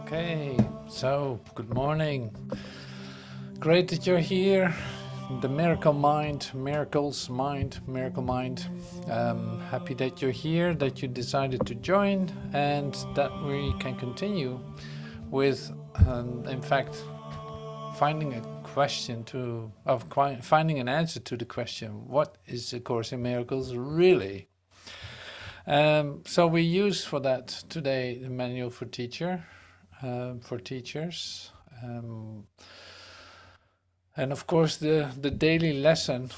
Okay, so good morning. Great that you're here. The Miracle Mind, Miracles Mind, Miracle Mind. Happy that you're here, that you decided to join, and that we can continue with, in fact, finding a question finding an answer to the question: what is A Course in Miracles really? So we use for that today the manual for teachers. And of course the daily lesson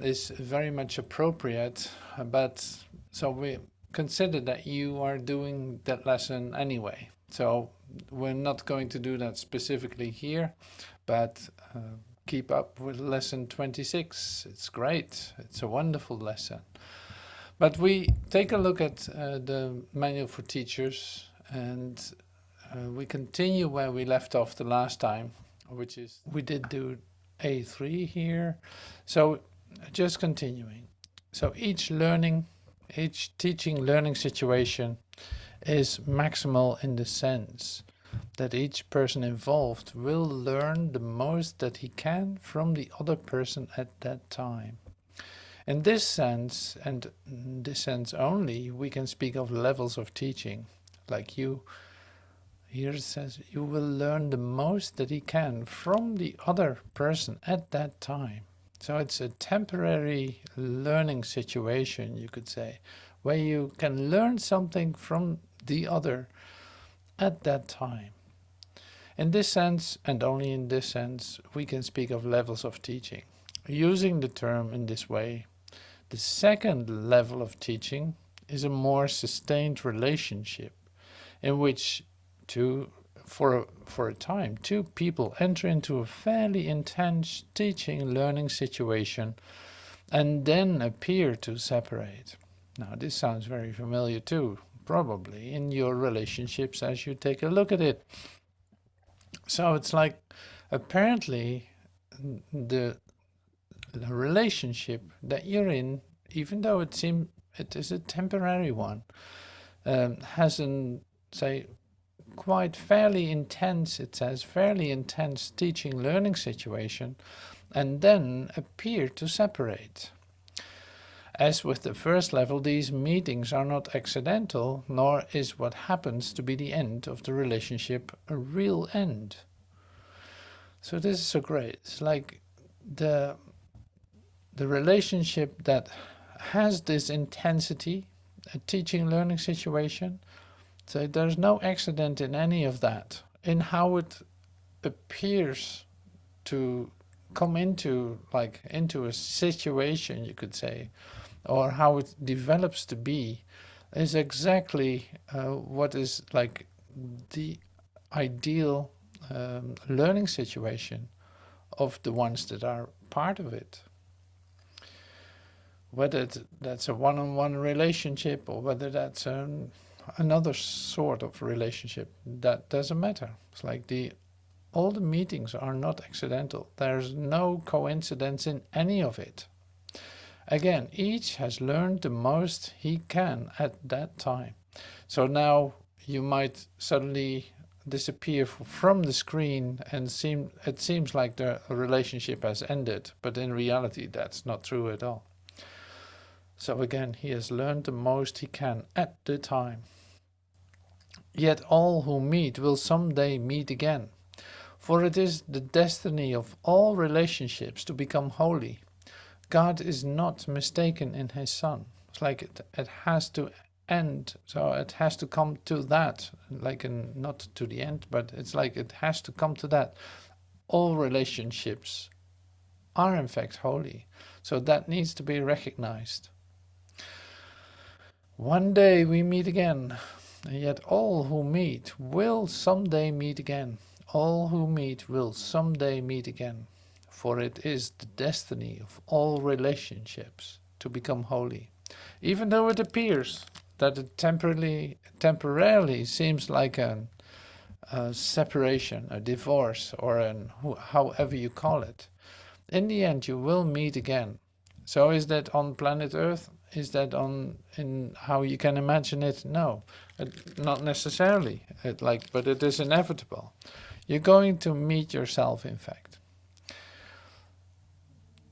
is very much appropriate, but so we consider that you are doing that lesson anyway. So we're not going to do that specifically here, but keep up with lesson 26. It's great. It's a wonderful lesson. But we take a look at the manual for teachers, and we continue where we left off the last time, which is we did do A3 here. So just continuing. So each teaching learning situation is maximal in the sense that each person involved will learn the most that he can from the other person at that time. In this sense, and in this sense only, we can speak of levels of teaching. Like you, here it says, you will learn the most that he can from the other person at that time. So it's a temporary learning situation, you could say, where you can learn something from the other at that time. In this sense, and only in this sense, we can speak of levels of teaching. Using the term in this way, the second level of teaching is a more sustained relationship in which for a time, two people enter into a fairly intense teaching-learning situation and then appear to separate. Now, this sounds very familiar too, probably, in your relationships as you take a look at it. So it's like, apparently, the relationship that you're in, even though it is a temporary one, has an, say, quite fairly intense, it says, fairly intense teaching learning situation, and then appear to separate. As with the first level, these meetings are not accidental, nor is what happens to be the end of the relationship a real end. So this is so great. It's like the relationship that has this intensity, a teaching learning situation. So there's no accident in any of that, in how it appears to come into a situation, you could say, or how it develops to be, is exactly what is like the ideal learning situation of the ones that are part of it. Whether that's a one-on-one relationship or whether that's another sort of relationship, that doesn't matter. It's like all the meetings are not accidental. There's no coincidence in any of it. Again, each has learned the most he can at that time. So now you might suddenly disappear from the screen and it seems like the relationship has ended, but in reality that's not true at all. So again, he has learned the most he can at the time. Yet all who meet will someday meet again, for it is the destiny of all relationships to become holy. God is not mistaken in his Son. It's like it has to end, so it has to come to that, not to the end, but it's like it has to come to that. All relationships are in fact holy, so that needs to be recognized. One day we meet again, and yet all who meet will someday meet again. All who meet will someday meet again, for it is the destiny of all relationships to become holy. Even though it appears that it temporarily seems like a separation, a divorce, or however you call it, in the end you will meet again. So is that on planet Earth? is that in how you can imagine it? No, not necessarily. But it is inevitable. You're going to meet yourself, in fact.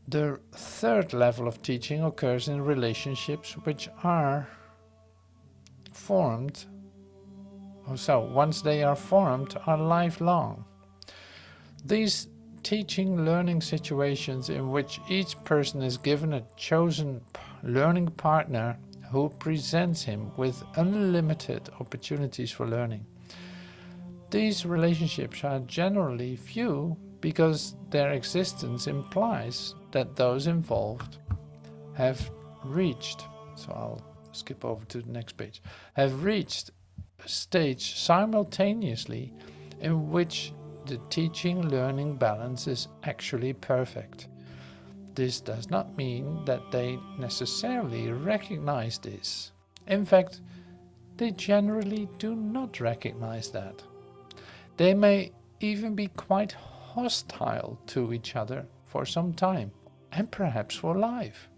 The third level of teaching occurs in relationships which are formed. So once they are formed, are lifelong. These teaching learning situations in which each person is given a chosen learning partner who presents him with unlimited opportunities for learning. These relationships are generally few because their existence implies that those involved have reached, so I'll skip over to the next page, have reached a stage simultaneously in which the teaching-learning balance is actually perfect. This does not mean that they necessarily recognize this. In fact, they generally do not recognize that. They may even be quite hostile to each other for some time, and perhaps for life.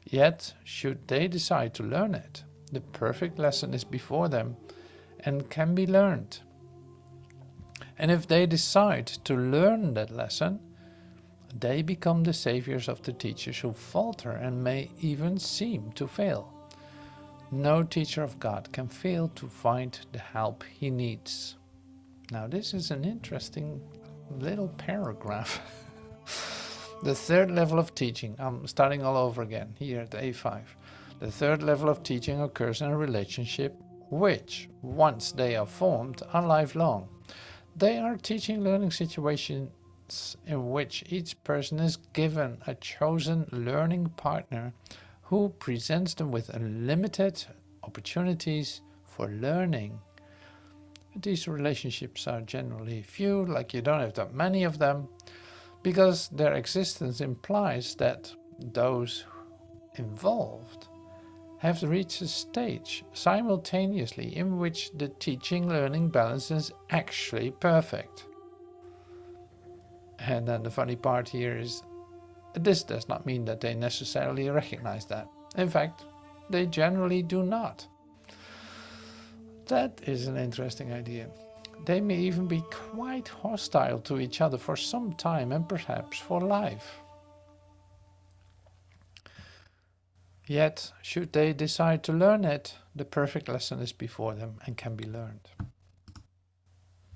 Yet, should they decide to learn it, the perfect lesson is before them and can be learned. And if they decide to learn that lesson, they become the saviors of the teachers who falter and may even seem to fail. No teacher of God can fail to find the help he needs. Now this is an interesting little paragraph. The third level of teaching, I'm starting all over again here at A5. The third level of teaching occurs in a relationship which, once they are formed, are lifelong. They are teaching learning situations in which each person is given a chosen learning partner who presents them with unlimited opportunities for learning. These relationships are generally few, like you don't have that many of them, because their existence implies that those involved have reached a stage simultaneously in which the teaching-learning balance is actually perfect. And then the funny part here is, this does not mean that they necessarily recognize that. In fact, they generally do not. That is an interesting idea. They may even be quite hostile to each other for some time and perhaps for life. Yet, should they decide to learn it, the perfect lesson is before them and can be learned.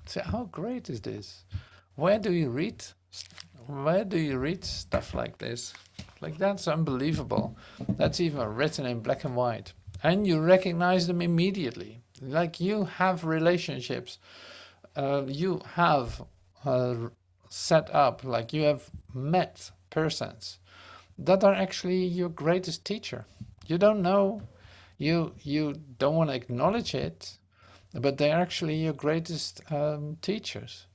So how great is this? Where do you read stuff like this? Like, that's unbelievable. That's even written in black and white. And you recognize them immediately. Like, you have relationships. You have set up, like you have met persons that are actually your greatest teacher. You don't know, you don't want to acknowledge it, but they're actually your greatest teachers.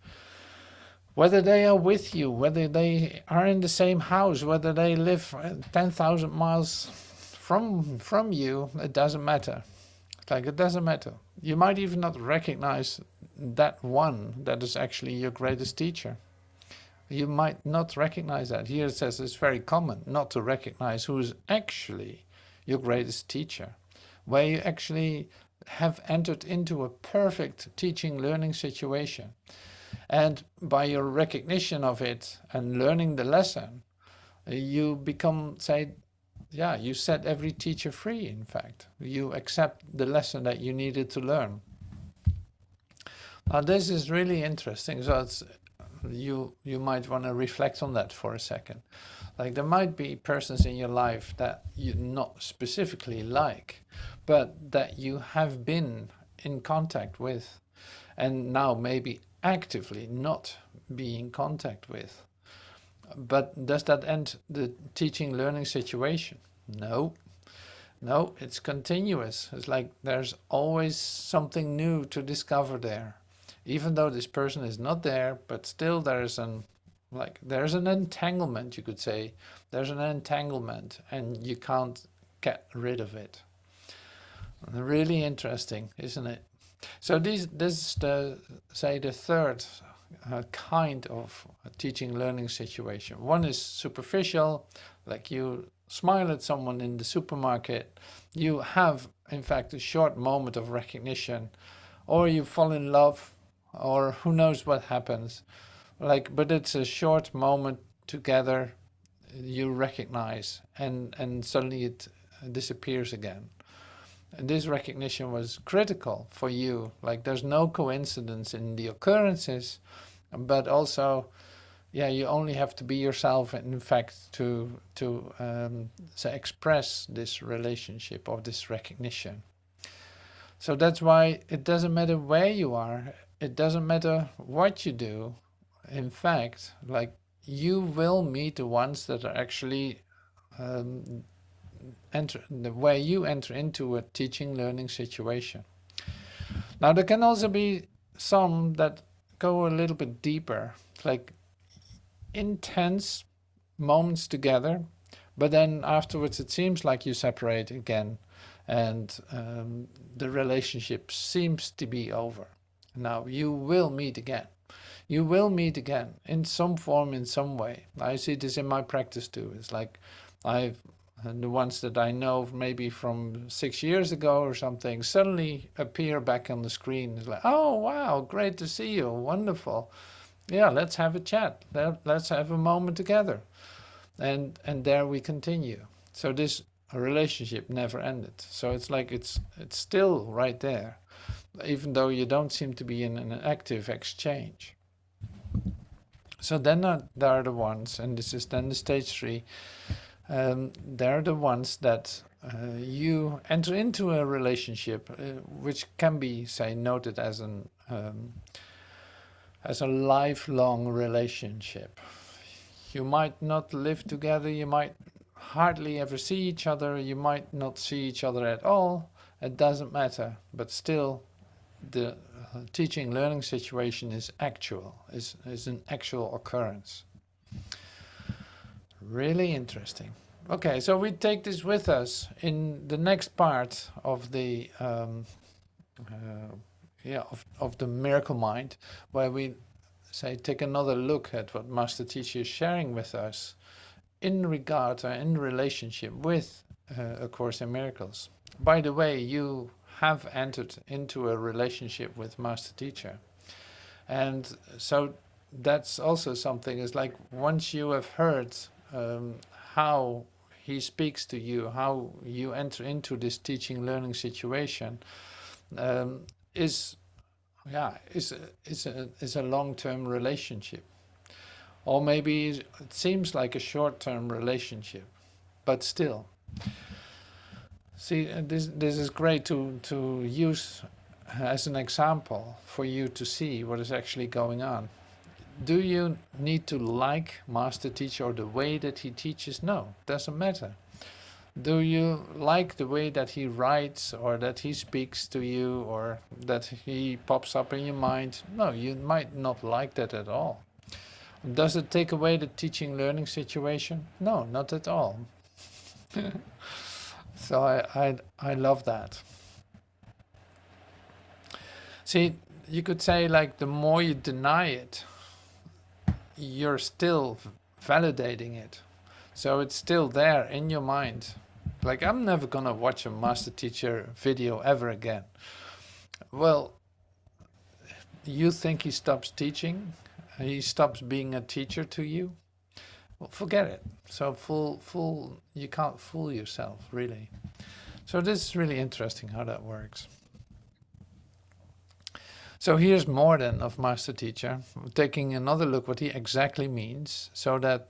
Whether they are with you, whether they are in the same house, whether they live 10,000 miles from you, it doesn't matter. Like, it doesn't matter. You might even not recognize that one that is actually your greatest teacher. You might not recognize that. Here it says it's very common not to recognize who is actually your greatest teacher, where you actually have entered into a perfect teaching learning situation. And by your recognition of it and learning the lesson, you become, you set every teacher free, in fact. You accept the lesson that you needed to learn. Now this is really interesting. So it's, you might want to reflect on that for a second. Like, there might be persons in your life that you not specifically like, but that you have been in contact with, and now maybe actively not be in contact with. But does that end the teaching learning situation? No. No, it's continuous. It's like there's always something new to discover there. Even though this person is not there, but still there's an entanglement, you could say. There's an entanglement and you can't get rid of it. Really interesting, isn't it? So this is the third kind of teaching learning situation. One is superficial, like you smile at someone in the supermarket, you have, in fact, a short moment of recognition, or you fall in love, or who knows what happens. Like, but it's a short moment together you recognize, and suddenly it disappears again. And this recognition was critical for you. Like, there's no coincidence in the occurrences, but also, yeah, you only have to be yourself, in fact, to express this relationship or this recognition. So that's why it doesn't matter where you are, it doesn't matter what you do. In fact, like, you will meet the ones that are actually where you enter into a teaching learning situation. Now there can also be some that go a little bit deeper, like intense moments together, but then afterwards it seems like you separate again, and the relationship seems to be over. Now you will meet again. You will meet again in some form, in some way. I see this in my practice too. It's like the ones that I know maybe from 6 years ago or something suddenly appear back on the screen. It's like, oh wow, great to see you, wonderful. Yeah, let's have a chat. Let's have a moment together. And there we continue. So this relationship never ended. So it's like it's still right there, even though you don't seem to be in an active exchange. So then there are the ones, and this is then the stage 3, they're the ones that you enter into a relationship, which can be, say, noted as a lifelong relationship. You might not live together, you might hardly ever see each other, you might not see each other at all, it doesn't matter, but still the teaching learning situation is actual, is an actual occurrence. Really interesting. Okay, so we take this with us in the next part of the of the miracle mind, where we say take another look at what Master Teacher is sharing with us in regard or in relationship with A Course in Miracles. By the way, you have entered into a relationship with Master Teacher, and so that's also something. Is like once you have heard how he speaks to you, how you enter into this teaching learning situation, is a long-term relationship, or maybe it seems like a short-term relationship, but still. See, this is great to use as an example for you to see what is actually going on. Do you need to like Master Teacher or the way that he teaches? No, doesn't matter. Do you like the way that he writes, or that he speaks to you, or that he pops up in your mind? No, you might not like that at all. Does it take away the teaching learning situation? No, not at all. So I love that. See, you could say, like, the more you deny it, you're still validating it. So it's still there in your mind. Like, I'm never gonna watch a Master Teacher video ever again. Well, you think he stops teaching? He stops being a teacher to you? Well, forget it. So you can't fool yourself, really. So this is really interesting how that works. So here's more then of Master Teacher, taking another look what he exactly means, so that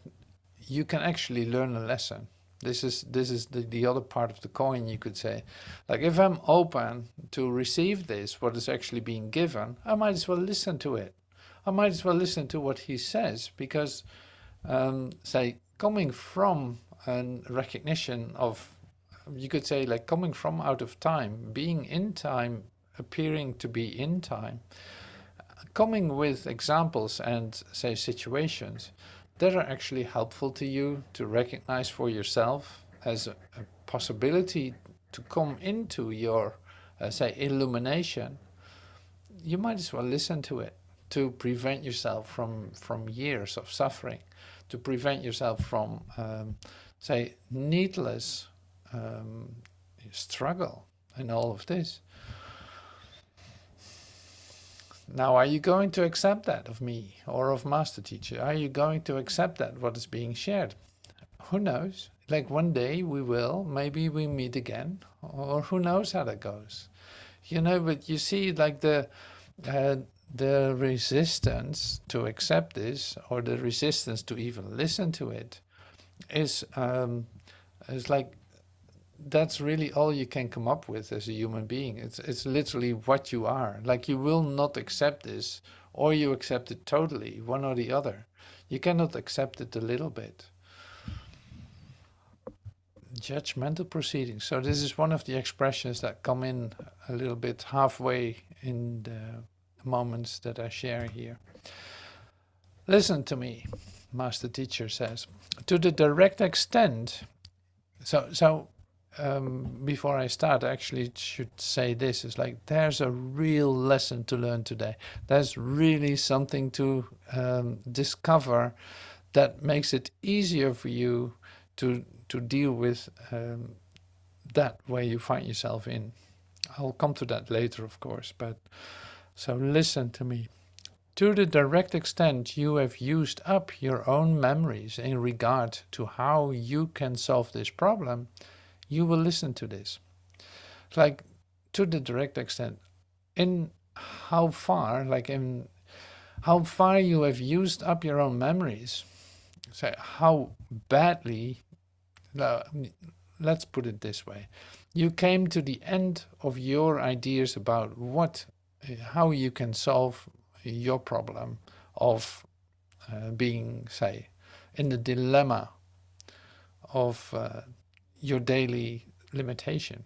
you can actually learn a lesson. This is the other part of the coin, you could say. Like, if I'm open to receive this, what is actually being given, I might as well listen to it. I might as well listen to what he says, because, say, coming from a recognition of, you could say, like, coming from out of time, being in time, appearing to be in time, coming with examples and, say, situations that are actually helpful to you to recognize for yourself as a possibility to come into your, say, illumination, you might as well listen to it, to prevent yourself from years of suffering, to prevent yourself from say, needless struggle in all of this. Now, are you going to accept that of me or of Master Teacher? Are you going to accept that, what is being shared? Who knows? Like one day we will, maybe we meet again, or who knows how that goes. You know, but you see, like the resistance to accept this, or the resistance to even listen to it, is like, that's really all you can come up with as a human being. It's literally what you are. Like, you will not accept this, or you accept it totally, one or the other. You cannot accept it a little bit. Judgmental proceedings. So this is one of the expressions that come in a little bit halfway in the moments that I share here. Listen to me, Master Teacher says, to the direct extent. Before I start, I actually should say this. It's like, there's a real lesson to learn today. There's really something to discover that makes it easier for you to deal with that where you find yourself in. I'll come to that later, of course, but so listen to me. To the direct extent you have used up your own memories in regard to how you can solve this problem, you will listen to this. It's like, to the direct extent, in how far, like in how far you have used up your own memories. So how badly, let's put it this way. You came to the end of your ideas about how you can solve your problem of being, say, in the dilemma of your daily limitation.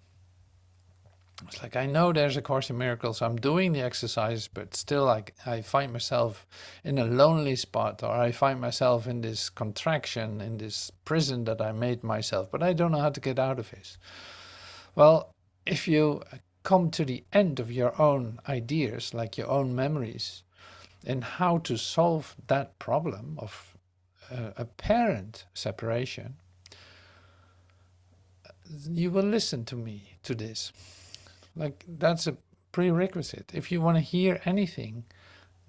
It's like, I know there's a Course in Miracles, I'm doing the exercise, but still I find myself in a lonely spot, or I find myself in this contraction, in this prison that I made myself, but I don't know how to get out of it. Well, if you come to the end of your own ideas, like your own memories, and how to solve that problem of apparent separation, you will listen to me, to this. Like, that's a prerequisite. If you want to hear anything,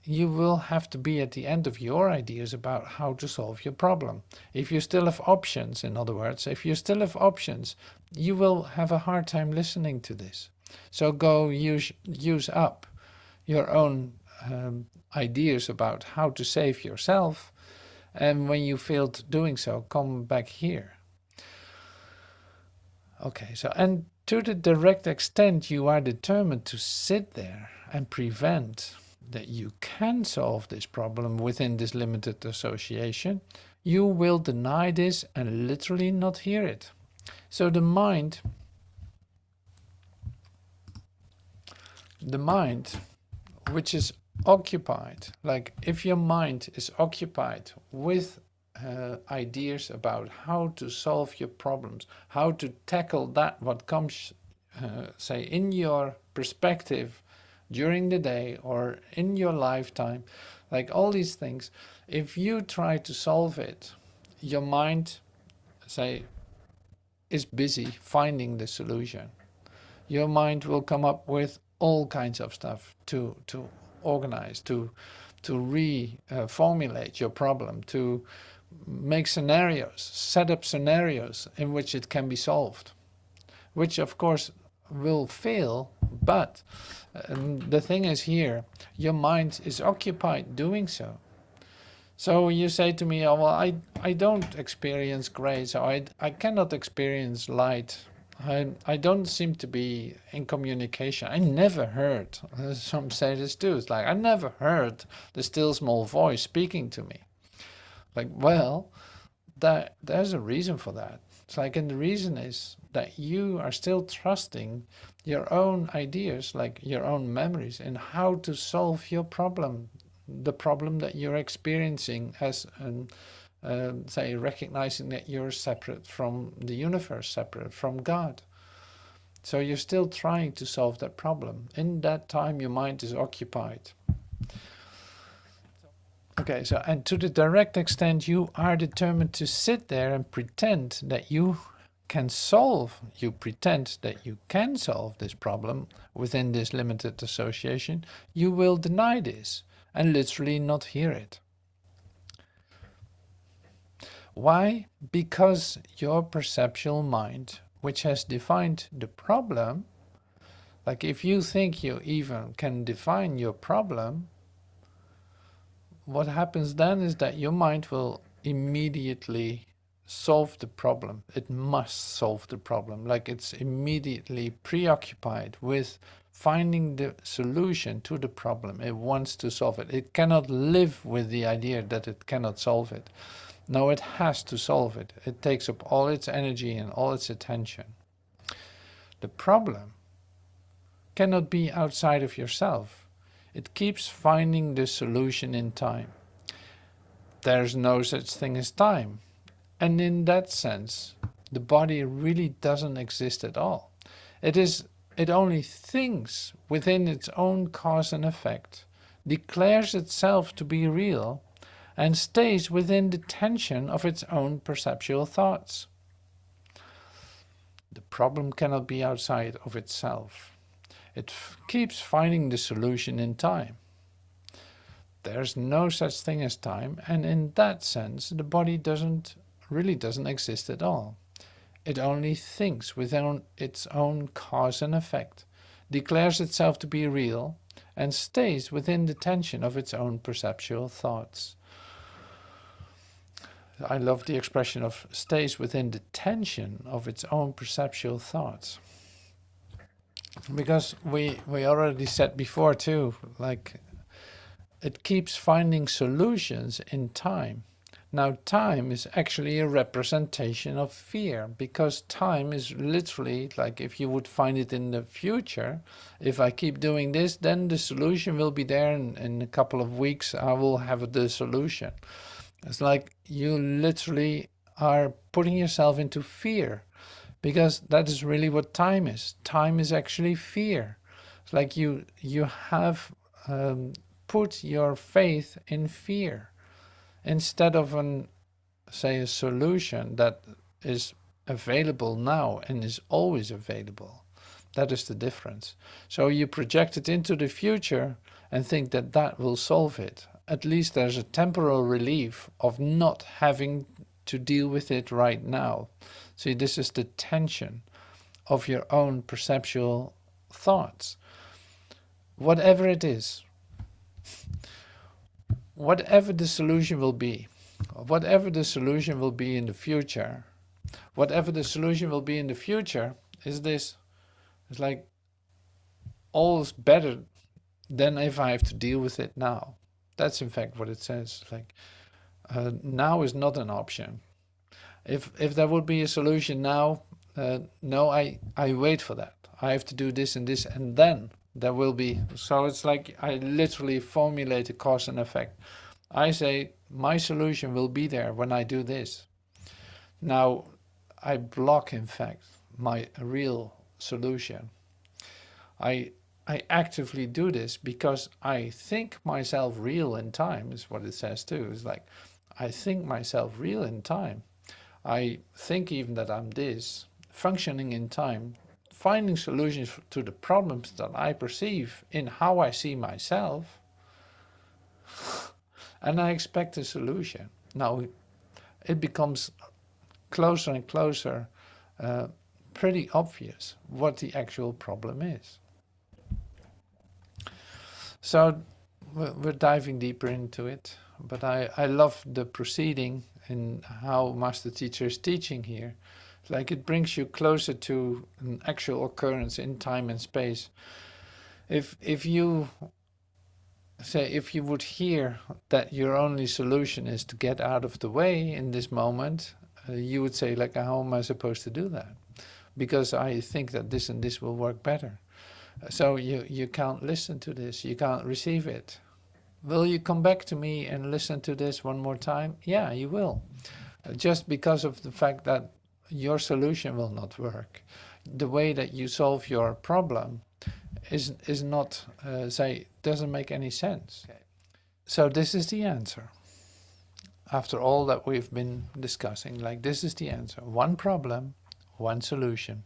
you will have to be at the end of your ideas about how to solve your problem. If you still have options, in other words, if you still have options, you will have a hard time listening to this. So go use up your own ideas about how to save yourself, and when you failed doing so, come back here. Okay, so, and to the direct extent you are determined to sit there and prevent that you can solve this problem within this limited association, you will deny this and literally not hear it. So the mind, which is occupied, like if your mind is occupied with ideas about how to solve your problems, how to tackle that what comes, say, in your perspective during the day or in your lifetime, like all these things, if you try to solve it, your mind, say, is busy finding the solution. Your mind will come up with all kinds of stuff to organize, to reformulate your problem, to make scenarios, set up scenarios in which it can be solved, which of course will fail, but the thing is here, your mind is occupied doing so. So you say to me, oh, well, I don't experience grace, or I cannot experience light. I don't seem to be in communication. I never heard, some say this too, it's like, I never heard the still small voice speaking to me. Like, well, there's a reason for that. It's like, and the reason is that you are still trusting your own ideas, like your own memories, in how to solve your problem, the problem that you're experiencing as say, recognizing that you're separate from the universe, separate from God. So you're still trying to solve that problem. In that time, your mind is occupied. Okay, so, and to the direct extent you are determined to sit there and pretend that you pretend that you can solve this problem within this limited association, you will deny this and literally not hear it. Why? Because your perceptual mind, which has defined the problem, like if you think you even can define your problem, what happens then is that your mind will immediately solve the problem. It must solve the problem. Like it's immediately preoccupied with finding the solution to the problem. It wants to solve it. It cannot live with the idea that it cannot solve it. No, it has to solve it. It takes up all its energy and all its attention. The problem cannot be outside of yourself. It keeps finding the solution in time. There's no such thing as time. And in that sense, the body really doesn't exist at all. It only thinks within its own cause and effect, declares itself to be real, and stays within the tension of its own perceptual thoughts. The problem cannot be outside of itself. It keeps finding the solution in time. There's no such thing as time, and in that sense the body really doesn't exist at all. It only thinks within its own cause and effect, declares itself to be real, and stays within the tension of its own perceptual thoughts. I love the expression of stays within the tension of its own perceptual thoughts. Because we already said before too, like it keeps finding solutions in time. Now time is actually a representation of fear, because time is literally like if you would find it in the future, if I keep doing this, then the solution will be there, and in a couple of weeks I will have the solution. It's like you literally are putting yourself into fear, because that is really what time is. Time is actually fear. It's like you have put your faith in fear instead of a solution that is available now and is always available. That is the difference. So you project it into the future and think that that will solve it. At least there's a temporal relief of not having to deal with it right now. See, this is the tension of your own perceptual thoughts. Whatever it is, whatever the solution will be, whatever the solution will be in the future, whatever the solution will be in the future is this. It's like all's better than if I have to deal with it now. That's in fact what it says. Like now is not an option. If there would be a solution now, no, I wait for that. I have to do this and this, and then there will be. So it's like I literally formulate a cause and effect. I say my solution will be there when I do this. Now I block in fact my real solution. I actively do this because I think myself real in time, is what it says too. It's like I think myself real in time. I think even that I'm this, functioning in time, finding solutions to the problems that I perceive in how I see myself, and I expect a solution. Now it becomes closer and closer, pretty obvious what the actual problem is. So we're diving deeper into it, but I love the proceeding and how Master Teacher is teaching here. Like it brings you closer to an actual occurrence in time and space. If you would hear that your only solution is to get out of the way in this moment, you would say like, how am I supposed to do that? Because I think that this and this will work better. So you can't listen to this, you can't receive it. Will you come back to me and listen to this one more time? Yeah, you will. Just because of the fact that your solution will not work. The way that you solve your problem is not, doesn't make any sense. Okay. So this is the answer. After all that we've been discussing, like this is the answer. One problem, one solution.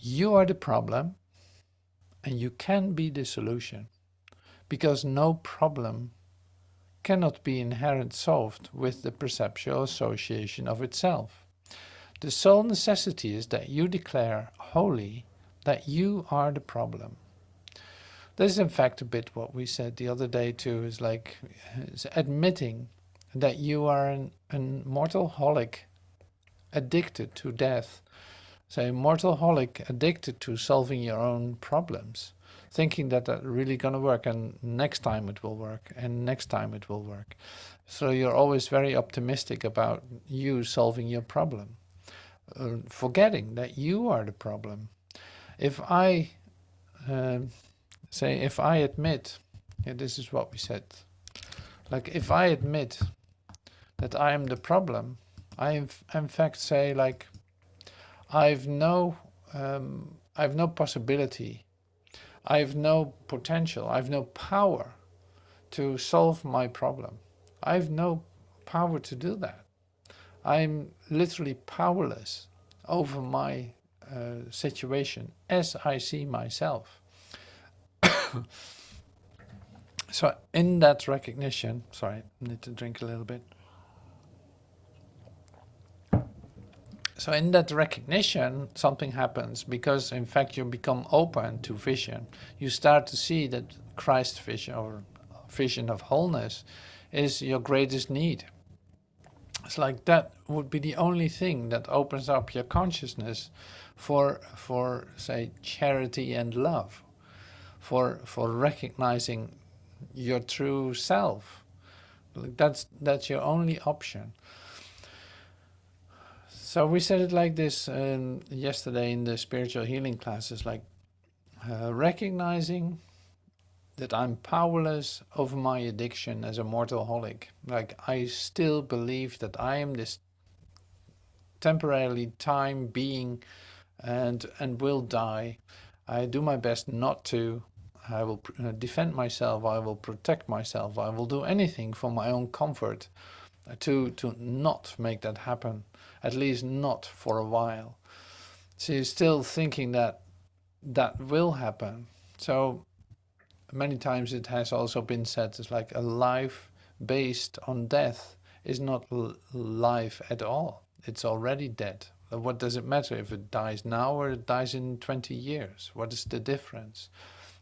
You are the problem and you can be the solution, because no problem cannot be inherently solved with the perceptual association of itself. The sole necessity is that you declare wholly that you are the problem. This is in fact a bit what we said the other day too, is like admitting that you are an mortal holic addicted to death. So a mortal holic addicted to solving your own problems, thinking that that's really going to work, and next time it will work, and next time it will work. So you're always very optimistic about you solving your problem, forgetting that you are the problem. If I if I admit, yeah, this is what we said, like if I admit that I am the problem, I in fact say like I've no possibility, I've no potential, I've no power to solve my problem. I've no power to do that. I'm literally powerless over my situation as I see myself. So in that recognition, sorry, I need to drink a little bit. So in that recognition, something happens, because in fact you become open to vision. You start to see that Christ vision, or vision of wholeness, is your greatest need. It's like that would be the only thing that opens up your consciousness for say charity and love, for recognizing your true self. That's your only option. So we said it like this yesterday in the spiritual healing classes, like recognizing that I'm powerless over my addiction as a mortal holic. Like I still believe that I am this temporarily time being and will die. I do my best not to. I will defend myself, I will protect myself, I will do anything for my own comfort to not make that happen, at least not for a while. So you're still thinking that that will happen. So many times it has also been said, it's like a life based on death is not life at all. It's already dead. What does it matter if it dies now or it dies in 20 years? What is the difference?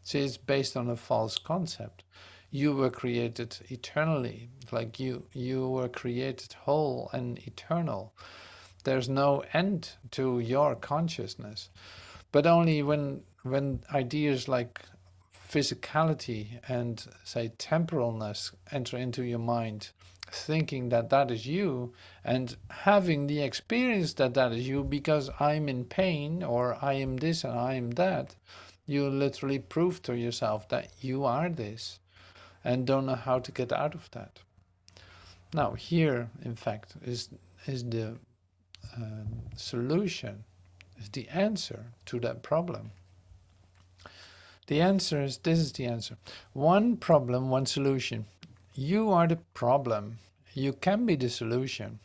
See, it's based on a false concept. You were created eternally, like you were created whole and eternal. There's no end to your consciousness. But only when ideas like physicality and, say, temporalness enter into your mind, thinking that that is you, and having the experience that that is you because I'm in pain, or I am this and I am that, you literally prove to yourself that you are this and don't know how to get out of that. Now here, in fact, is the solution, is the answer to that problem. The answer is, this is the answer. One problem, one solution. You are the problem. You can be the solution.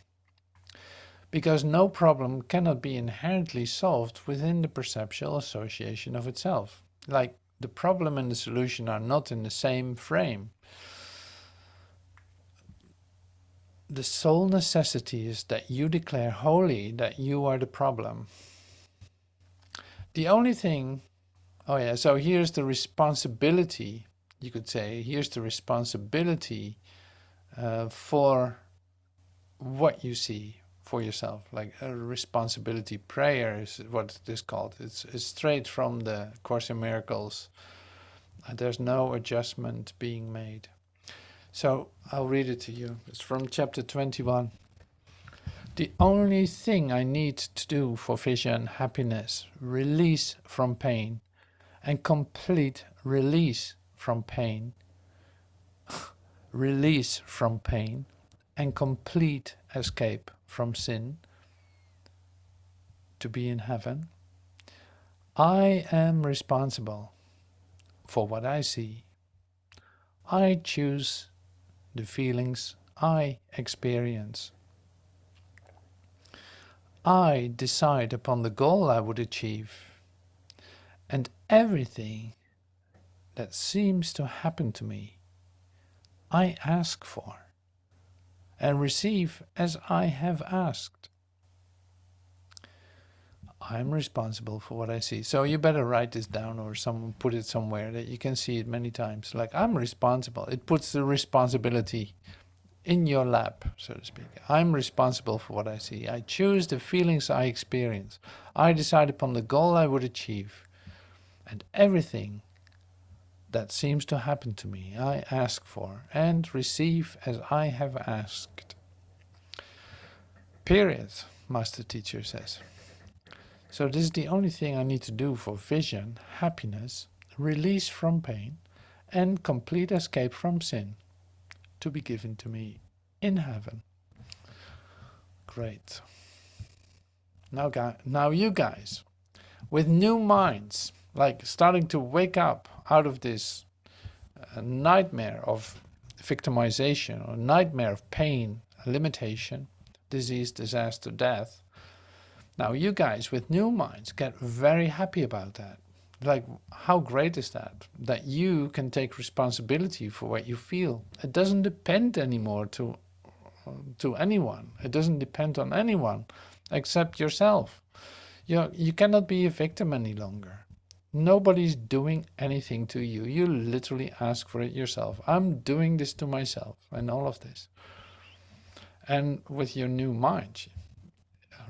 Because no problem cannot be inherently solved within the perceptual association of itself. Like the problem and the solution are not in the same frame. The sole necessity is that you declare wholly that you are the problem. The only thing, oh yeah, so here's the responsibility, you could say, here's the responsibility for what you see for yourself. Like a responsibility prayer is what it is called. It's straight from the Course in Miracles. There's no adjustment being made. So I'll read it to you. It's from chapter 21. The only thing I need to do for vision, happiness, release from pain, and complete release from pain, release from pain, and complete escape from sin, to be in heaven. I am responsible for what I see. I choose the feelings I experience. I decide upon the goal I would achieve. And everything that seems to happen to me, I ask for and receive as I have asked. I'm responsible for what I see. So you better write this down or someone put it somewhere that you can see it many times. Like, I'm responsible. It puts the responsibility in your lap, so to speak. I'm responsible for what I see. I choose the feelings I experience. I decide upon the goal I would achieve. And everything that seems to happen to me, I ask for and receive as I have asked. Period, Master Teacher says. So this is the only thing I need to do for vision, happiness, release from pain, and complete escape from sin, to be given to me in heaven. Great. Now you guys, with new minds, like starting to wake up out of this nightmare of victimization or nightmare of pain, limitation, disease, disaster, death. Now you guys with new minds get very happy about that. Like, how great is that? That you can take responsibility for what you feel. It doesn't depend anymore to anyone. It doesn't depend on anyone except yourself. You cannot be a victim any longer. Nobody's doing anything to you. You literally ask for it yourself. I'm doing this to myself and all of this. And with your new mind,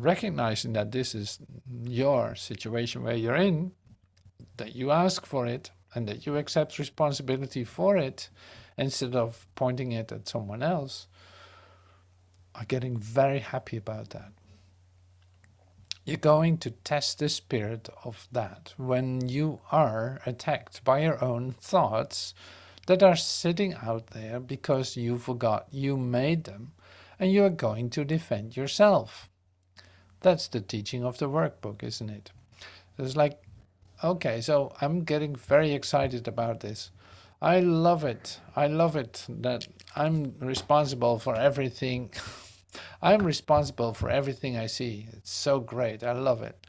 recognizing that this is your situation where you're in, that you ask for it and that you accept responsibility for it instead of pointing it at someone else, are getting very happy about that. You're going to test the spirit of that when you are attacked by your own thoughts that are sitting out there because you forgot you made them, and you are going to defend yourself. That's the teaching of the workbook, isn't it? It's like, okay, so I'm getting very excited about this. I love it. I love it that I'm responsible for everything. I'm responsible for everything I see. It's so great. I love it.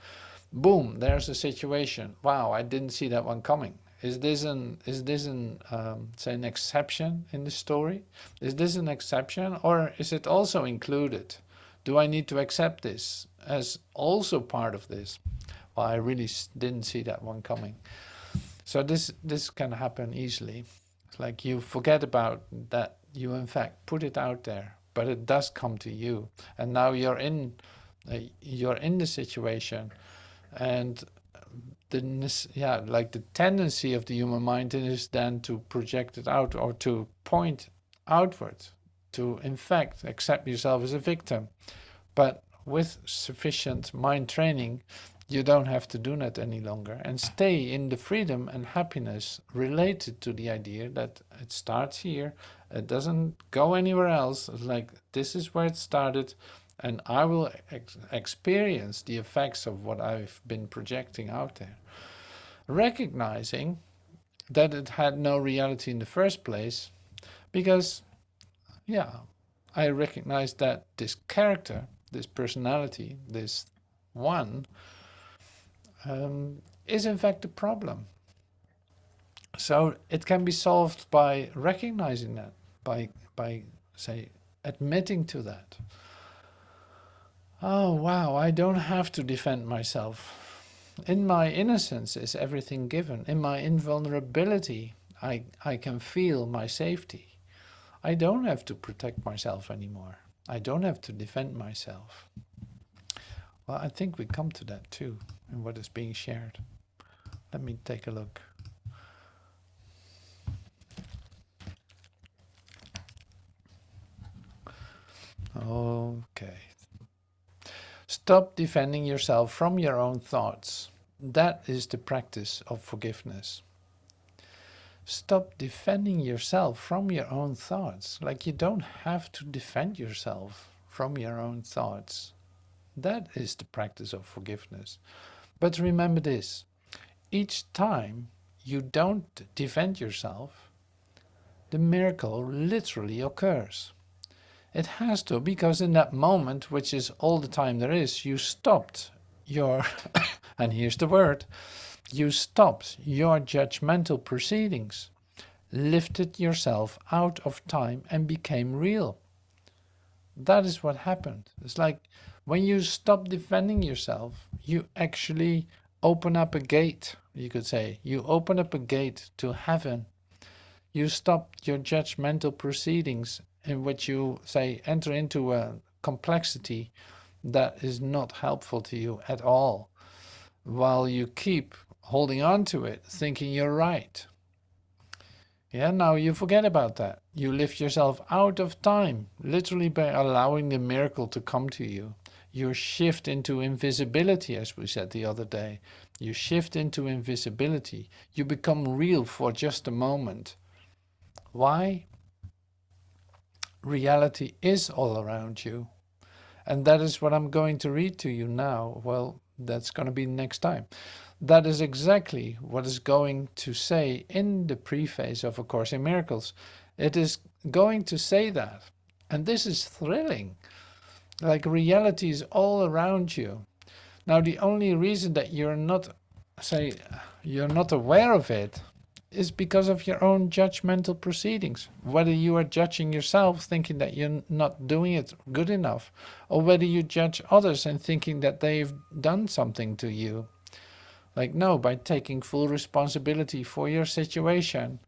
Boom, there's a situation. Wow, I didn't see that one coming. Is this say an exception in the story? Is this an exception, or is it also included? Do I need to accept this as also part of this? Well, I really didn't see that one coming. So this can happen easily. It's like you forget about that. You in fact put it out there, but it does come to you, and now you're in the situation, and the tendency of the human mind is then to project it out or to point outward, to in fact accept yourself as a victim. But with sufficient mind training, you don't have to do that any longer and stay in the freedom and happiness related to the idea that it starts here, it doesn't go anywhere else. It's like, this is where it started, and I will experience the effects of what I've been projecting out there. Recognizing that it had no reality in the first place, because, yeah, I recognize that this character, this personality, this one, is in fact a problem. So it can be solved by recognizing that, by say, admitting to that. Oh wow, I don't have to defend myself. In my innocence is everything given. In my invulnerability, I can feel my safety. I don't have to protect myself anymore. I don't have to defend myself. Well, I think we come to that too, in what is being shared. Let me take a look. Okay. Stop defending yourself from your own thoughts. That is the practice of forgiveness. Stop defending yourself from your own thoughts. Like, you don't have to defend yourself from your own thoughts. That is the practice of forgiveness. But remember this, each time you don't defend yourself, the miracle literally occurs. It has to, because in that moment, which is all the time there is, you stopped your, and here's the word, you stopped your judgmental proceedings, lifted yourself out of time and became real. That is what happened. It's like when you stop defending yourself, you actually open up a gate, you could say. You open up a gate to heaven. You stop your judgmental proceedings in which you, say, enter into a complexity that is not helpful to you at all, while you keep holding on to it, thinking you're right. Yeah, now you forget about that. You lift yourself out of time, literally by allowing the miracle to come to you. You shift into invisibility, as we said the other day. You shift into invisibility. You become real for just a moment. Why? Reality is all around you. And that is what I'm going to read to you now. Well, that's going to be next time. That is exactly what is going to say in the preface of A Course in Miracles. It is going to say that. And this is thrilling. Like reality is all around you. Now, the only reason that you're not, say, you're not aware of it is because of your own judgmental proceedings. Whether you are judging yourself, thinking that you're not doing it good enough, or whether you judge others and thinking that they've done something to you. Like, no, by taking full responsibility for your situation,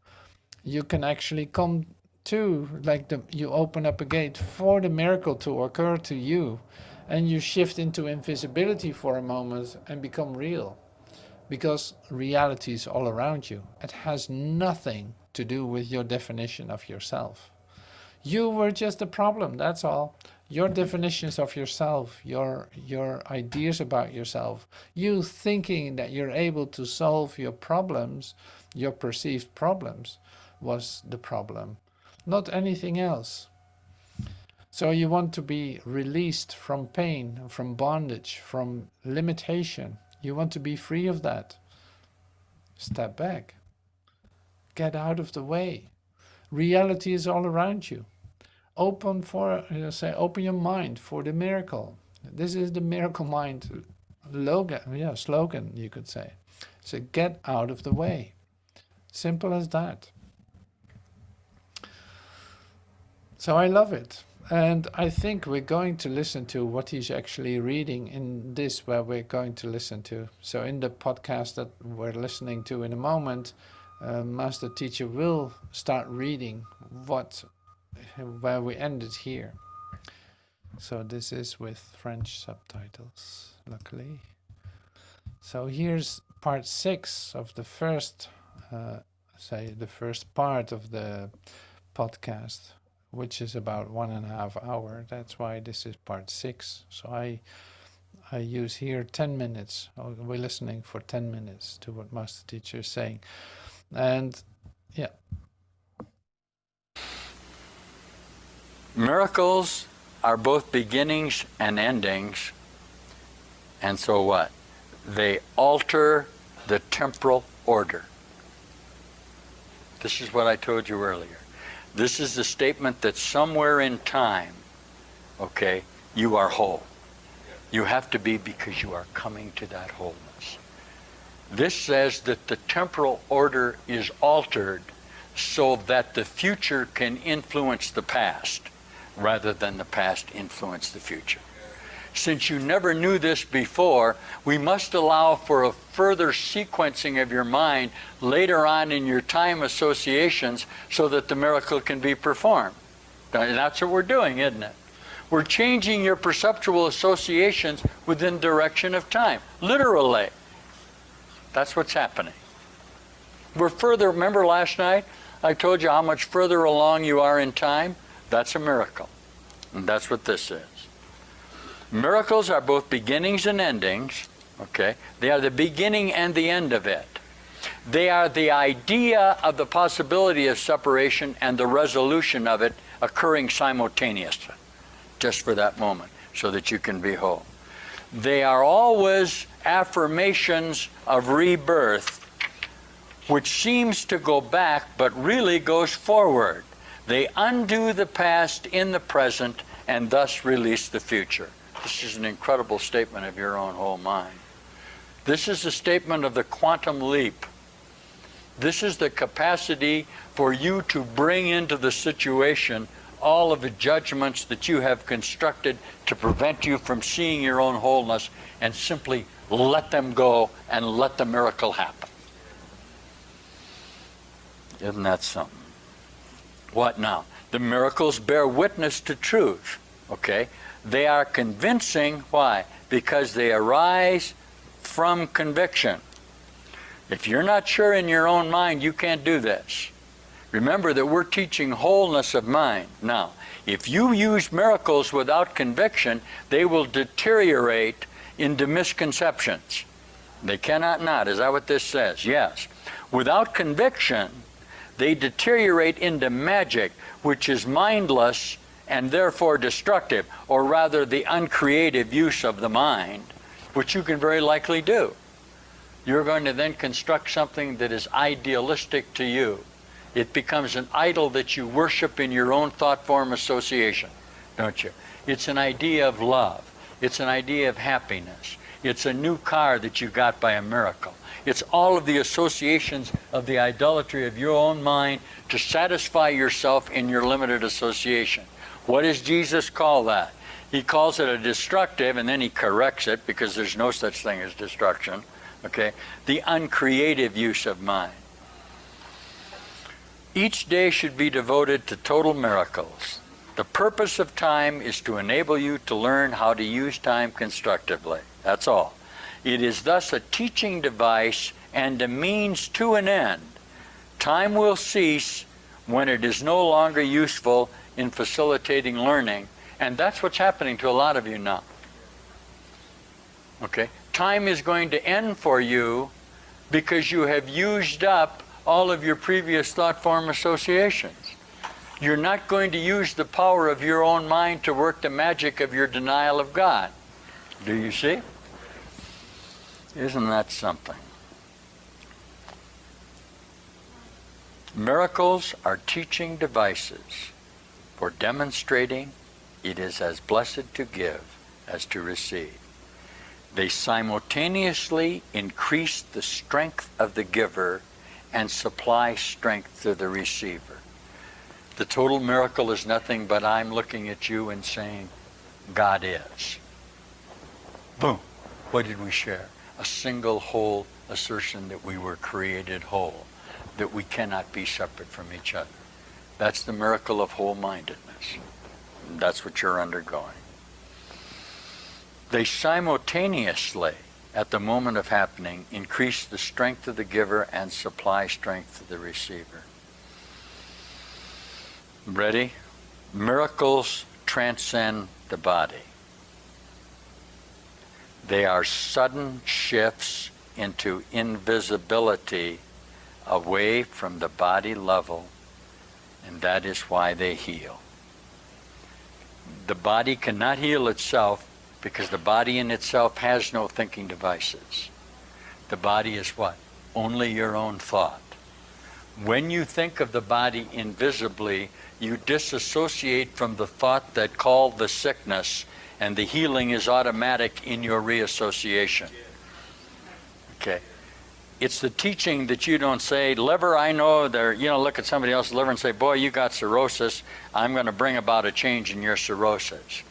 you can actually come to, like, you open up a gate for the miracle to occur to you, and you shift into invisibility for a moment and become real. Because reality is all around you. It has nothing to do with your definition of yourself. You were just a problem, that's all. Your definitions of yourself, your ideas about yourself, you thinking that you're able to solve your problems, your perceived problems, was the problem, not anything else. So you want to be released from pain, from bondage, from limitation. You want to be free of that. Step back. Get out of the way. Reality is all around you. Open your mind for the miracle. This is the miracle mind slogan, you could say. So get out of the way. Simple as that. So I love it. And I think we're going to listen to what he's actually reading in this, where we're going to listen to. So in the podcast that we're listening to in a moment, Master Teacher will start reading where we ended here. So this is with French subtitles, luckily. So here's part 6 of the first, the first part of the podcast, which is about 1.5 hours. That's why this is part 6. So I use here 10 minutes. We're listening for 10 minutes to what Master Teacher is saying. And yeah. Miracles are both beginnings and endings. And so what? They alter the temporal order. This is what I told you earlier. This is the statement that somewhere in time, okay, you are whole. You have to be, because you are coming to that wholeness. This says that the temporal order is altered so that the future can influence the past rather than the past influence the future. Since you never knew this before, we must allow for a further sequencing of your mind later on in your time associations so that the miracle can be performed. And that's what we're doing, isn't it? We're changing your perceptual associations within direction of time, literally. That's what's happening. We're further, remember last night, I told you how much further along you are in time? That's a miracle. And that's what this is. Miracles are both beginnings and endings, okay? They are the beginning and the end of it. They are the idea of the possibility of separation and the resolution of it occurring simultaneously, just for that moment, so that you can be whole. They are always affirmations of rebirth which seems to go back but really goes forward. They undo the past in the present and thus release the future. This is an incredible statement of your own whole mind. This is a statement of the quantum leap. This is the capacity for you to bring into the situation all of the judgments that you have constructed to prevent you from seeing your own wholeness, and simply let them go and let the miracle happen. Isn't that something? What now? The miracles bear witness to truth. Okay? They are convincing. Why? Because they arise from conviction. If you're not sure in your own mind, you can't do this. Remember that we're teaching wholeness of mind. Now, if you use miracles without conviction, they will deteriorate into misconceptions. They cannot not. Is that what this says? Yes. Without conviction, they deteriorate into magic, which is mindless and therefore destructive, or rather the uncreative use of the mind, which you can very likely do. You're going to then construct something that is idealistic to you. It becomes an idol that you worship in your own thought form association, don't you? It's an idea of love. It's an idea of happiness. It's a new car that you got by a miracle. It's all of the associations of the idolatry of your own mind to satisfy yourself in your limited association. What does Jesus call that? He calls it a destructive, and then he corrects it because there's no such thing as destruction. Okay? The uncreative use of mind. Each day should be devoted to total miracles. The purpose of time is to enable you to learn how to use time constructively. That's all. It is thus a teaching device and a means to an end. Time will cease when it is no longer useful in facilitating learning, and that's what's happening to a lot of you now. Okay? Time is going to end for you because you have used up all of your previous thought form associations. You're not going to use the power of your own mind to work the magic of your denial of God. Do you see? Isn't that something? Miracles are teaching devices for demonstrating it is as blessed to give as to receive. They simultaneously increase the strength of the giver and supply strength to the receiver. The total miracle is nothing but I'm looking at you and saying, God is. Boom. What did we share? A single whole assertion that we were created whole, that we cannot be separate from each other. That's the miracle of whole-mindedness. And that's what you're undergoing. They simultaneously, at the moment of happening, increase the strength of the giver and supply strength to the receiver. Ready? Miracles transcend the body. They are sudden shifts into invisibility away from the body level, and that is why they heal. The body cannot heal itself because the body in itself has no thinking devices. The body is what? Only your own thought. When you think of the body invisibly, you disassociate from the thought that called the sickness, and the healing is automatic in your reassociation. Okay. It's the teaching that you don't say, liver, I know there, look at somebody else's liver and say, boy, you got cirrhosis. I'm going to bring about a change in your cirrhosis.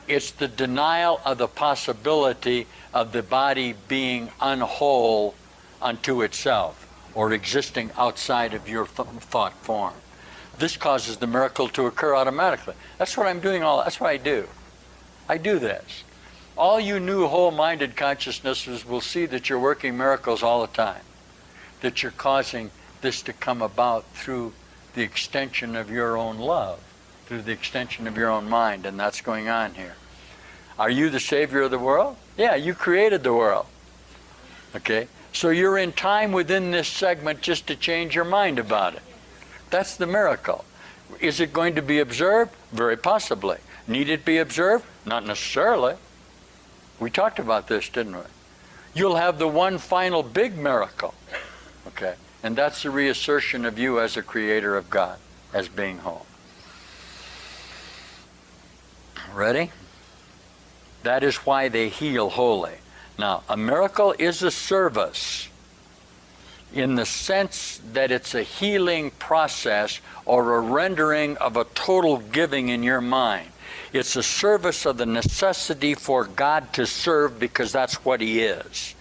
It's the denial of the possibility of the body being unwhole unto itself or existing outside of your thought form. This causes the miracle to occur automatically. That's what I'm doing. That's what I do. I do this. All you new whole-minded consciousnesses will see that you're working miracles all the time, that you're causing this to come about through the extension of your own love, through the extension of your own mind, and that's going on here. Are you the savior of the world? Yeah, you created the world. Okay? So you're in time within this segment just to change your mind about it. That's the miracle. Is it going to be observed? Very possibly. Need it be observed? Not necessarily. We talked about this, didn't we? You'll have the one final big miracle. Okay? And that's the reassertion of you as a creator of God, as being whole. Ready? That is why they heal wholly. Now, a miracle is a service in the sense that it's a healing process or a rendering of a total giving in your mind. It's a service of the necessity for God to serve because that's what He is.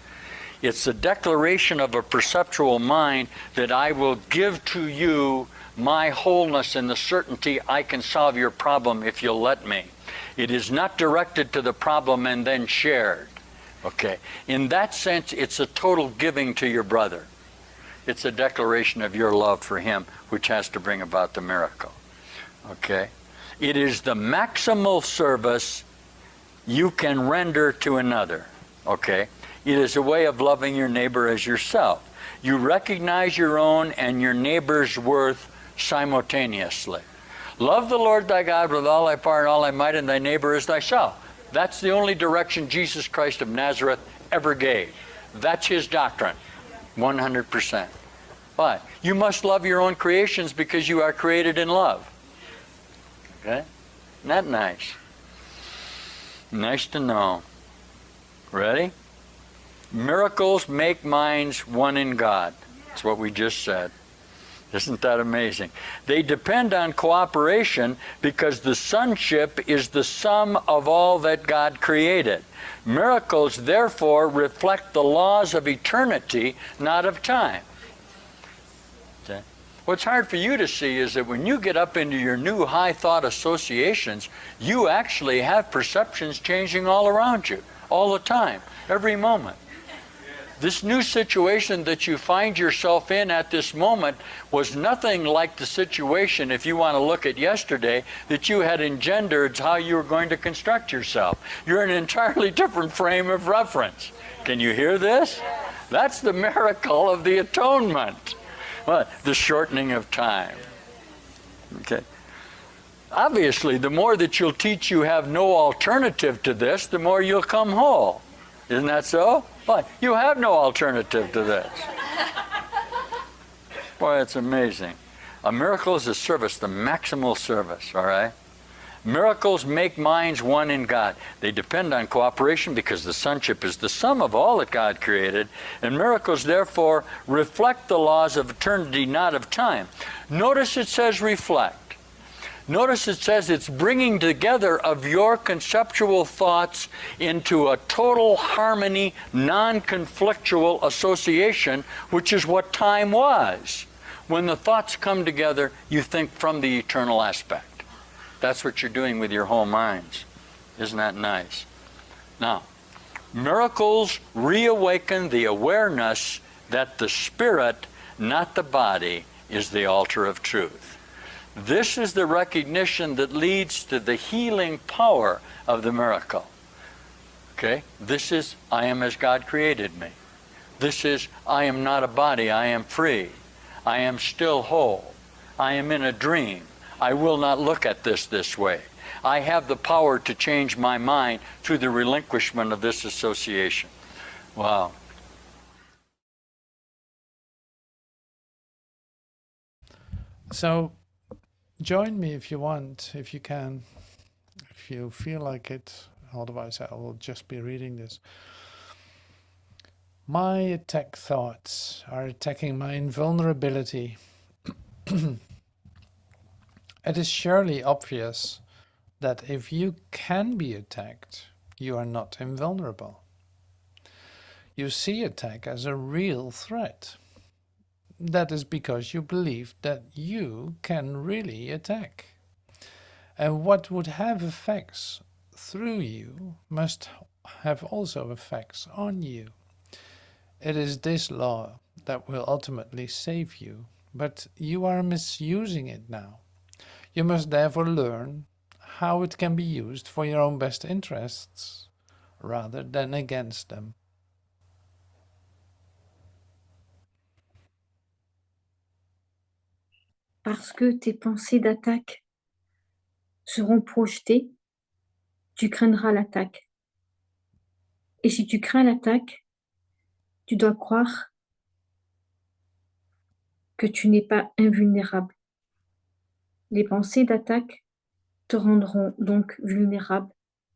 It's a declaration of a perceptual mind that I will give to you my wholeness and the certainty I can solve your problem if you'll let me. It is not directed to the problem and then shared. Okay. In that sense, it's a total giving to your brother. It's a declaration of your love for him, which has to bring about the miracle. Okay? It is the maximal service you can render to another. Okay? It is a way of loving your neighbor as yourself. You recognize your own and your neighbor's worth simultaneously. Love the Lord thy God with all thy power and all thy might, and thy neighbor as thyself. That's the only direction Jesus Christ of Nazareth ever gave. That's His doctrine, 100%. But you must love your own creations because you are created in love. Okay? Isn't that nice? Nice to know. Ready? Miracles make minds one in God. That's what we just said. Isn't that amazing? They depend on cooperation because the sonship is the sum of all that God created. Miracles, therefore, reflect the laws of eternity, not of time. Okay? What's hard for you to see is that when you get up into your new high thought associations, you actually have perceptions changing all around you, all the time, every moment. This new situation that you find yourself in at this moment was nothing like the situation, if you want to look at yesterday, that you had engendered how you were going to construct yourself. You're in an entirely different frame of reference. Can you hear this? That's the miracle of the atonement. Well, the shortening of time. Okay. Obviously, the more that you'll teach you have no alternative to this, the more you'll come whole. Isn't that so? But you have no alternative to this. Boy, it's amazing. A miracle is a service, the maximal service, all right? Miracles make minds one in God. They depend on cooperation because the sonship is the sum of all that God created, and miracles, therefore, reflect the laws of eternity, not of time. Notice it says reflect. Notice it says it's bringing together of your conceptual thoughts into a total harmony, non-conflictual association, which is what time was. When the thoughts come together, you think from the eternal aspect. That's what you're doing with your whole minds. Isn't that nice? Now, miracles reawaken the awareness that the spirit, not the body, is the altar of truth. This is the recognition that leads to the healing power of the miracle. Okay? This is, I am as God created me. This is, I am not a body, I am free. I am still whole. I am in a dream. I will not look at this way. I have the power to change my mind through the relinquishment of this association. Wow. So, join me if you want, if you can, if you feel like it. Otherwise, I will just be reading this. My attack thoughts are attacking my invulnerability. It is surely obvious that if you can be attacked, you are not invulnerable. You see attack as a real threat. That is because you believe that you can really attack. And what would have effects through you must have also effects on you. It is this law that will ultimately save you, but you are misusing it now. You must therefore learn how it can be used for your own best interests, rather than against them. Parce que tes pensées d'attaque seront projetées, tu craindras l'attaque. Et si tu crains l'attaque, tu dois croire que tu n'es pas invulnérable. Les pensées d'attaque te rendront donc vulnérable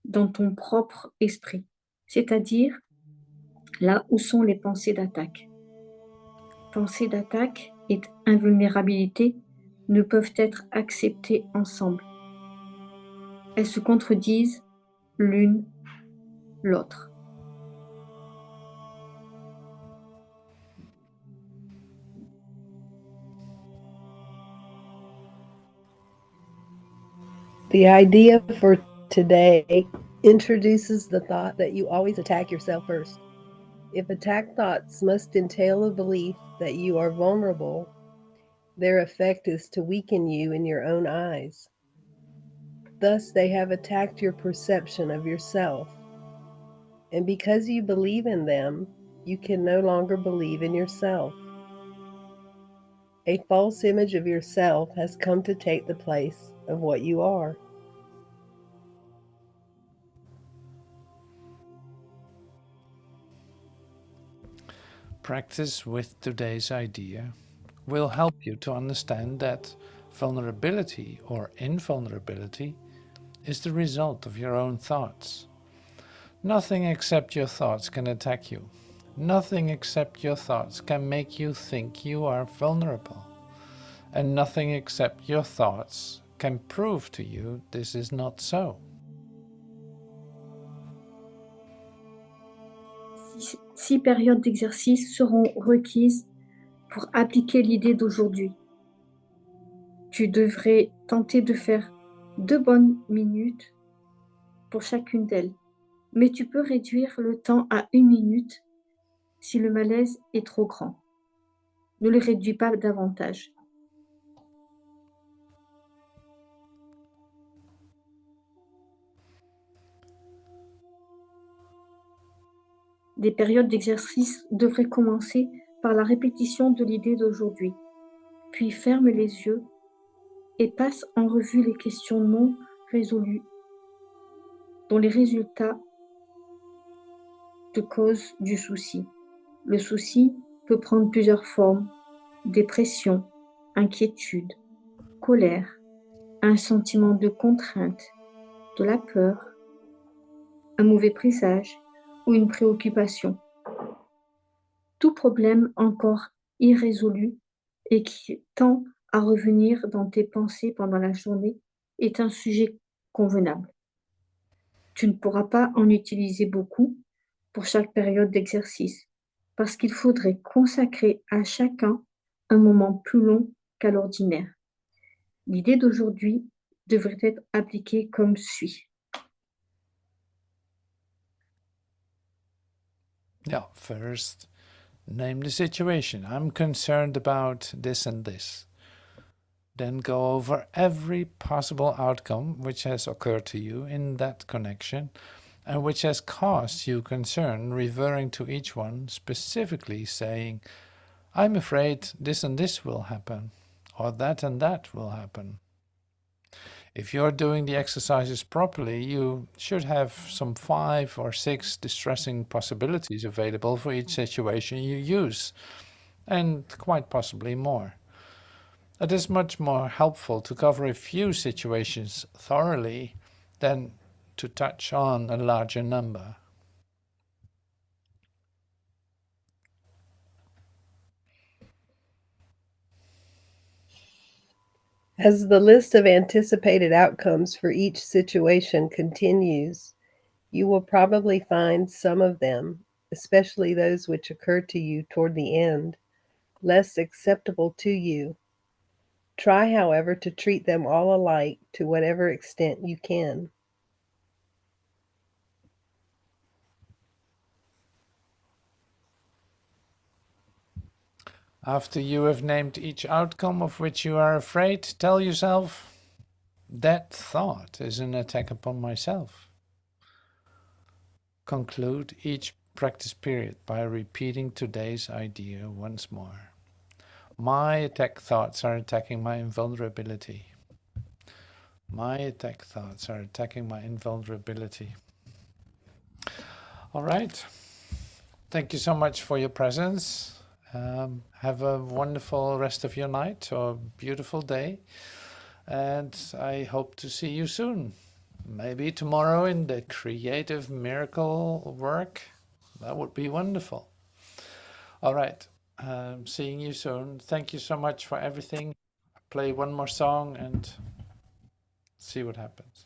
dans ton propre esprit, c'est-à-dire là où sont les pensées d'attaque. Pensée d'attaque et invulnérabilité ne peuvent être acceptées ensemble. Elles se contredisent l'une l'autre. The idea for today introduces the thought that you always attack yourself first. If attack thoughts must entail a belief that you are vulnerable, their effect is to weaken you in your own eyes. Thus, they have attacked your perception of yourself. And because you believe in them, you can no longer believe in yourself. A false image of yourself has come to take the place of what you are. Practice with today's idea will help you to understand that vulnerability or invulnerability is the result of your own thoughts. Nothing except your thoughts can attack you. Nothing except your thoughts can make you think you are vulnerable. And nothing except your thoughts can prove to you this is not so. 6 périodes d'exercice seront requises pour appliquer l'idée d'aujourd'hui. Tu devrais tenter de faire 2 bonnes minutes pour chacune d'elles, mais tu peux réduire le temps à 1 minute si le malaise est trop grand. Ne le réduis pas davantage. Des périodes d'exercice devraient commencer par la répétition de l'idée d'aujourd'hui, puis ferme les yeux et passe en revue les questions non résolues dont les résultats te causent du souci. Le souci peut prendre plusieurs formes: dépression, inquiétude, colère, un sentiment de contrainte, de la peur, un mauvais présage ou une préoccupation. Tout problème encore irrésolu et qui tend à revenir dans tes pensées pendant la journée est un sujet convenable. Tu ne pourras pas en utiliser beaucoup pour chaque période d'exercice, parce qu'il faudrait consacrer à chacun un moment plus long qu'à l'ordinaire. L'idée d'aujourd'hui devrait être appliquée comme suit. Yeah, first, name the situation. I'm concerned about this and this. Then go over every possible outcome which has occurred to you in that connection and which has caused you concern, referring to each one, specifically saying, I'm afraid this and this will happen, or that and that will happen. If you're doing the exercises properly, you should have some 5 or 6 distressing possibilities available for each situation you use, and quite possibly more. It is much more helpful to cover a few situations thoroughly than to touch on a larger number. As the list of anticipated outcomes for each situation continues, you will probably find some of them, especially those which occur to you toward the end, less acceptable to you. Try, however, to treat them all alike to whatever extent you can. After you have named each outcome of which you are afraid, tell yourself, that thought is an attack upon myself. Conclude each practice period by repeating today's idea once more. My attack thoughts are attacking my invulnerability. My attack thoughts are attacking my invulnerability. All right. Thank you so much for your presence. Have a wonderful rest of your night or beautiful day. And I hope to see you soon. Maybe tomorrow in the creative miracle work. That would be wonderful. All right. Seeing you soon. Thank you so much for everything. Play one more song and see what happens.